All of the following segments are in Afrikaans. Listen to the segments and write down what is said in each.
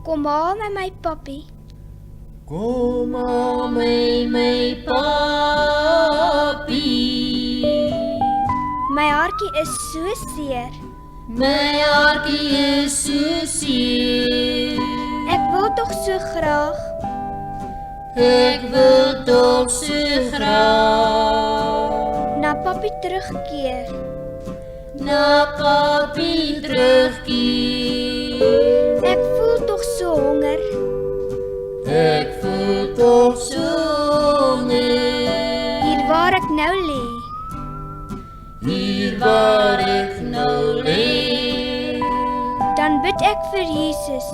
Kom haal my papi. Kom haal my papi. My hartjie is so seer. My hartjie is so seer. Ek wil tog so graag. Ek wil tog so graag na papi terugkeer. Na papi terugkeer. Ek voel tog so honger. Ek voel tog so honger. Hier waar ek nou lê. Hier waar ek nou lê. Dan bid ek vir Jesus.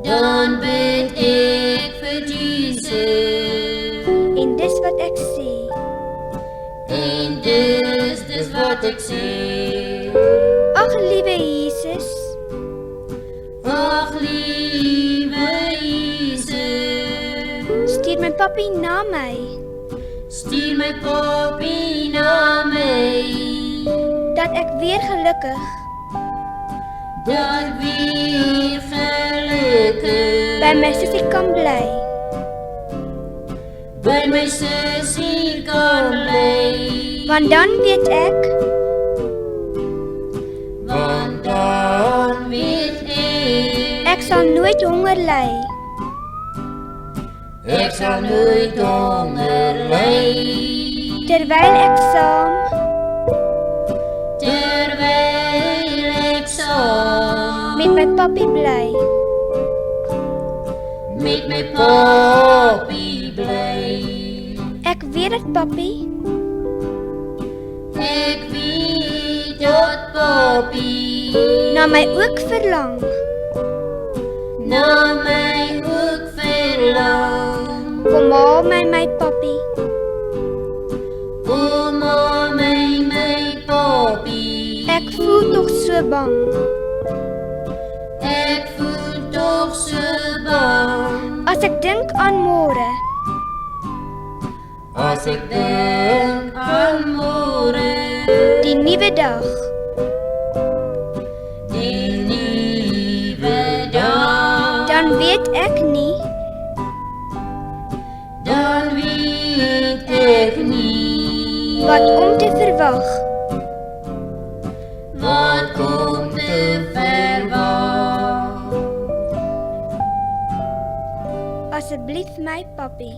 Dan bid ek vir Jesus. En dis wat ek sê. En dis wat ek sê. Ag liewe Jesus. Ag liewe Jesus. Stuur my papi na my. Stuur my papi na my. Dat ek weer gelukkig. Dat weer gelukkig. By my sussie kan bly. By my sussie kan bly. Want dan weet ek. Want dan weet ek sal nooit honger ly. Ek sal nooit honger ly. Terwyl ek saam met my papi bly. Met my papi bly. Ek weet dat papi. Ek weet dat papi na my ook verlang. Na my ook verlang. Kom haal my papi. Kom haal my papi. Ek voel tog so bang. Ek voel tog so bang. As ek dink aan môre. As ek dink aan môre. Die nuwe dag. Die nuwe dag. Dan weet ek nie. Dan weet ek nie. Wat om te verwag. Wat om te verwag. Asseblief my papi.